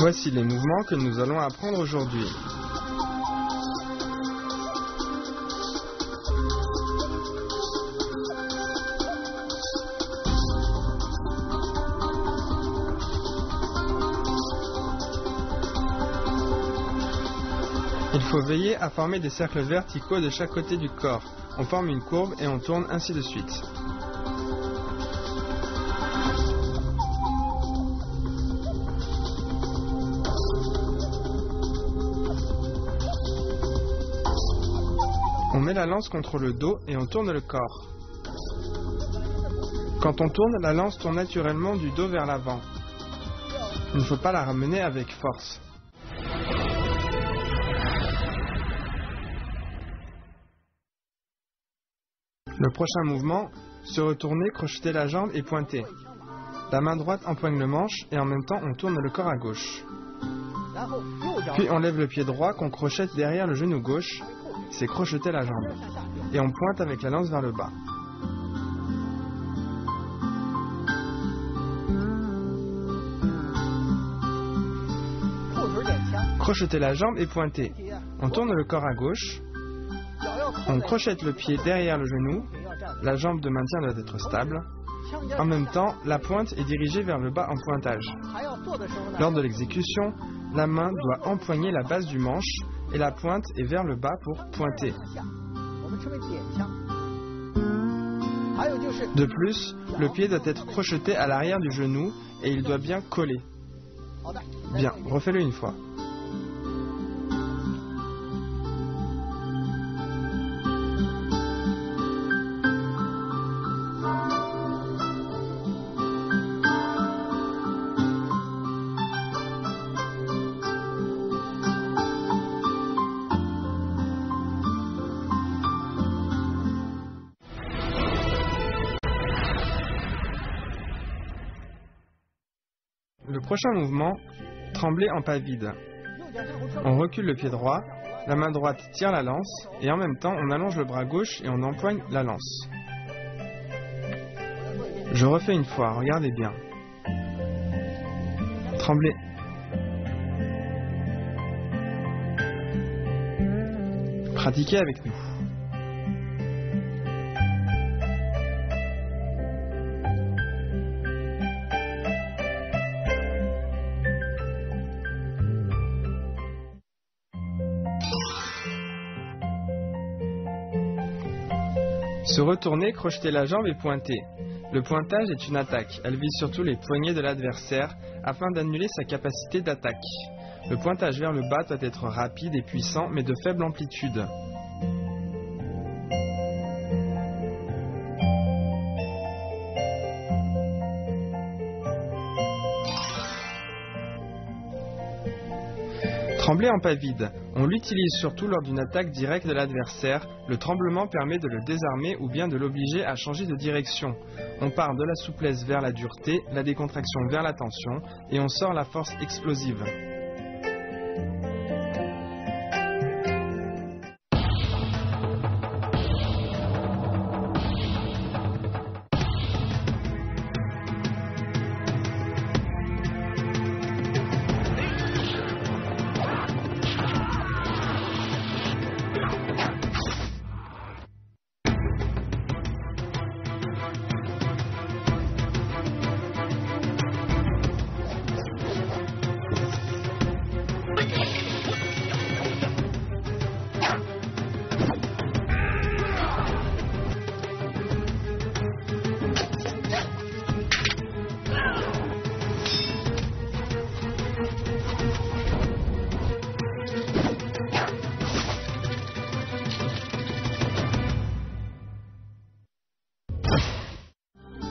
Voici les mouvements que nous allons apprendre aujourd'hui. Il faut veiller à former des cercles verticaux de chaque côté du corps. On forme une courbe et on tourne ainsi de suite. On met la lance contre le dos et on tourne le corps. Quand on tourne, la lance tourne naturellement du dos vers l'avant. Il ne faut pas la ramener avec force. Le prochain mouvement, se retourner, crocheter la jambe et pointer. La main droite empoigne le manche et en même temps on tourne le corps à gauche. Puis on lève le pied droit qu'on crochette derrière le genou gauche, c'est crocheter la jambe. Et on pointe avec la lance vers le bas. Crocheter la jambe et pointer. On tourne le corps à gauche. On crochette le pied derrière le genou, la jambe de maintien doit être stable. En même temps, la pointe est dirigée vers le bas en pointage. Lors de l'exécution, la main doit empoigner la base du manche et la pointe est vers le bas pour pointer. De plus, le pied doit être crocheté à l'arrière du genou et il doit bien coller. Bien, refais-le une fois. Le prochain mouvement, trembler en pas vide. On recule le pied droit, la main droite tire la lance et en même temps on allonge le bras gauche et on empoigne la lance. Je refais une fois, regardez bien. Trembler. Pratiquez avec nous. Se retourner, crocheter la jambe et pointer. Le pointage est une attaque. Elle vise surtout les poignets de l'adversaire afin d'annuler sa capacité d'attaque. Le pointage vers le bas doit être rapide et puissant mais de faible amplitude. Trembler en pas vide. On l'utilise surtout lors d'une attaque directe de l'adversaire. Le tremblement permet de le désarmer ou bien de l'obliger à changer de direction. On part de la souplesse vers la dureté, la décontraction vers la tension et on sort la force explosive.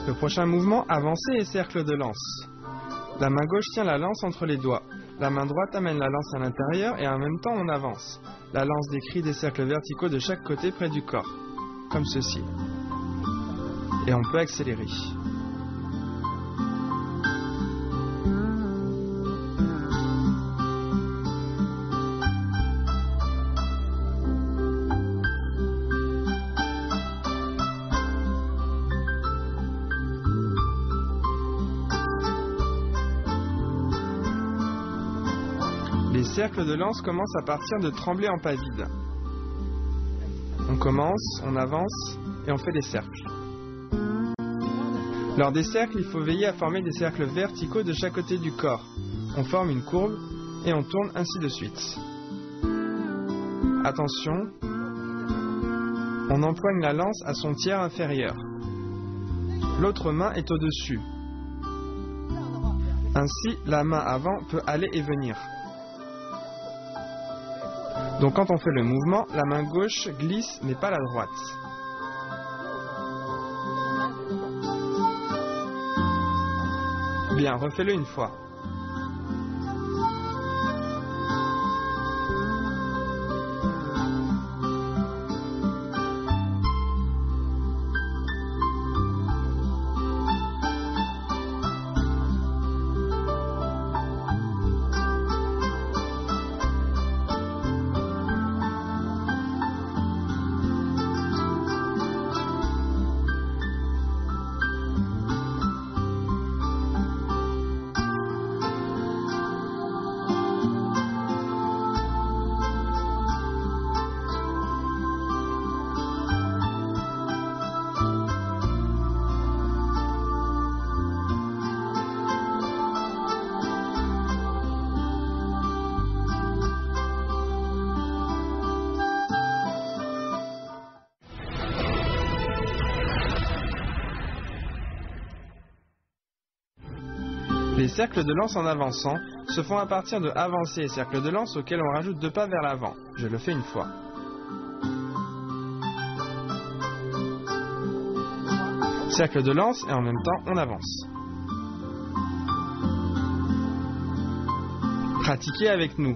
Le prochain mouvement, avancer et cercle de lance. La main gauche tient la lance entre les doigts. La main droite amène la lance à l'intérieur et en même temps on avance. La lance décrit des cercles verticaux de chaque côté près du corps, comme ceci. Et on peut accélérer. Les cercles de lance commencent à partir de tremblés en pas vide. On commence, on avance et on fait des cercles. Lors des cercles, il faut veiller à former des cercles verticaux de chaque côté du corps. On forme une courbe et on tourne ainsi de suite. Attention, on empoigne la lance à son tiers inférieur. L'autre main est au-dessus. Ainsi, la main avant peut aller et venir. Donc quand on fait le mouvement, la main gauche glisse mais pas la droite. Bien, refais-le une fois. Les cercles de lance en avançant se font à partir de avancées et cercles de lance auxquels on rajoute 2 pas vers l'avant. Je le fais une fois. Cercle de lance et en même temps on avance. Pratiquez avec nous.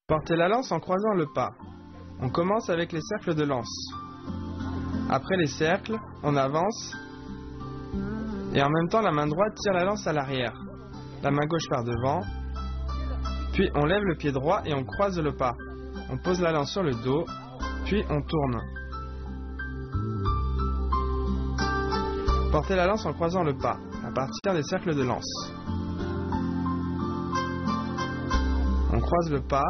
Portez la lance en croisant le pas. On commence avec les cercles de lance. Après les cercles, on avance et en même temps la main droite tire la lance à l'arrière. La main gauche par devant. Puis on lève le pied droit et on croise le pas. On pose la lance sur le dos, puis on tourne. Portez la lance en croisant le pas, à partir des cercles de lance. On croise le pas.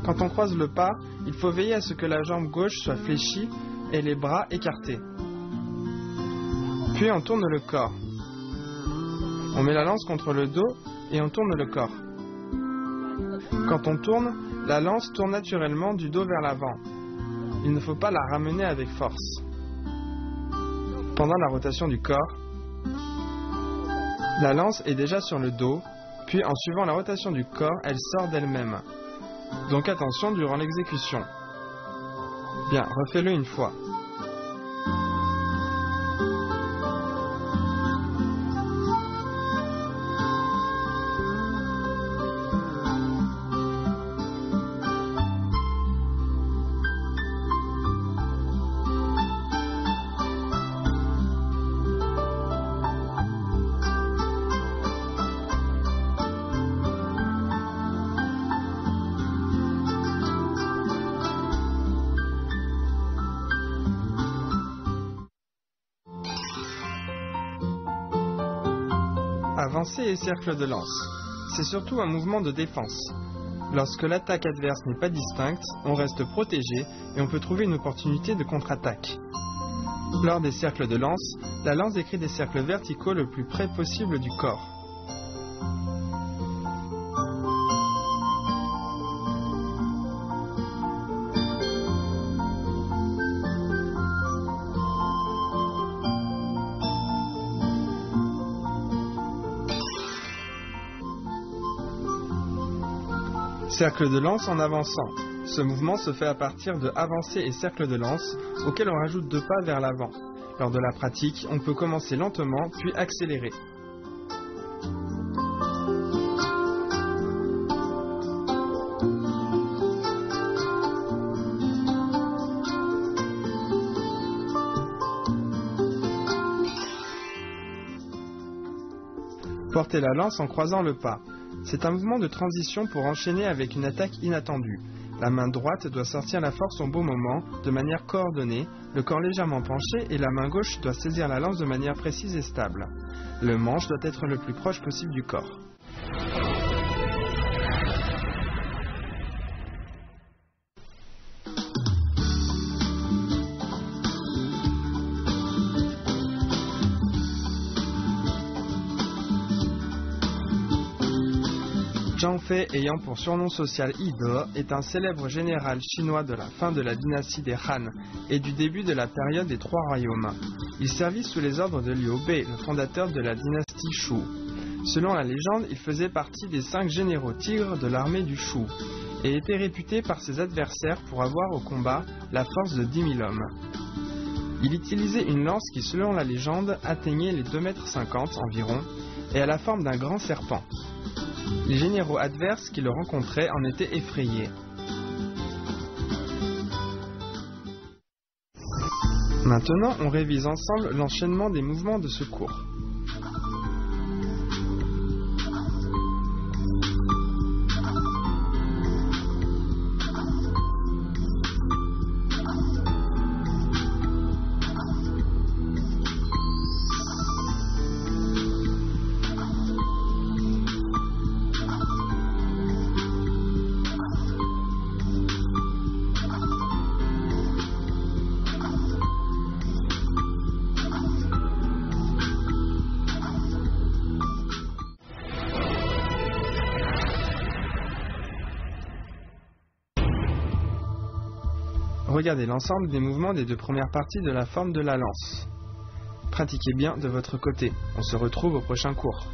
Quand on croise le pas, il faut veiller à ce que la jambe gauche soit fléchie et les bras écartés. Puis on tourne le corps. On met la lance contre le dos et on tourne le corps. Quand on tourne, la lance tourne naturellement du dos vers l'avant. Il ne faut pas la ramener avec force. Pendant la rotation du corps, la lance est déjà sur le dos, puis en suivant la rotation du corps, elle sort d'elle-même. Donc attention durant l'exécution. Bien, refais-le une fois. Avancer et cercle de lance. C'est surtout un mouvement de défense. Lorsque l'attaque adverse n'est pas distincte, on reste protégé et on peut trouver une opportunité de contre-attaque. Lors des cercles de lance, la lance décrit des cercles verticaux le plus près possible du corps. Cercle de lance en avançant. Ce mouvement se fait à partir de avancées et cercles de lance, auxquels on rajoute 2 pas vers l'avant. Lors de la pratique, on peut commencer lentement, puis accélérer. Porter la lance en croisant le pas. C'est un mouvement de transition pour enchaîner avec une attaque inattendue. La main droite doit sortir la force au bon moment, de manière coordonnée, le corps légèrement penché et la main gauche doit saisir la lance de manière précise et stable. Le manche doit être le plus proche possible du corps. Zhang Fei, ayant pour surnom social Yi De, est un célèbre général chinois de la fin de la dynastie des Han et du début de la période des 3 royaumes. Il servit sous les ordres de Liu Bei, le fondateur de la dynastie Shu. Selon la légende, il faisait partie des 5 généraux tigres de l'armée du Shu et était réputé par ses adversaires pour avoir au combat la force de 10 000 hommes. Il utilisait une lance qui, selon la légende, atteignait les 2,50 m environ et a la forme d'un grand serpent. Les généraux adverses qui le rencontraient en étaient effrayés. Maintenant, on révise ensemble l'enchaînement des mouvements de secours. Regardez l'ensemble des mouvements des 2 premières parties de la forme de la lance. Pratiquez bien de votre côté. On se retrouve au prochain cours.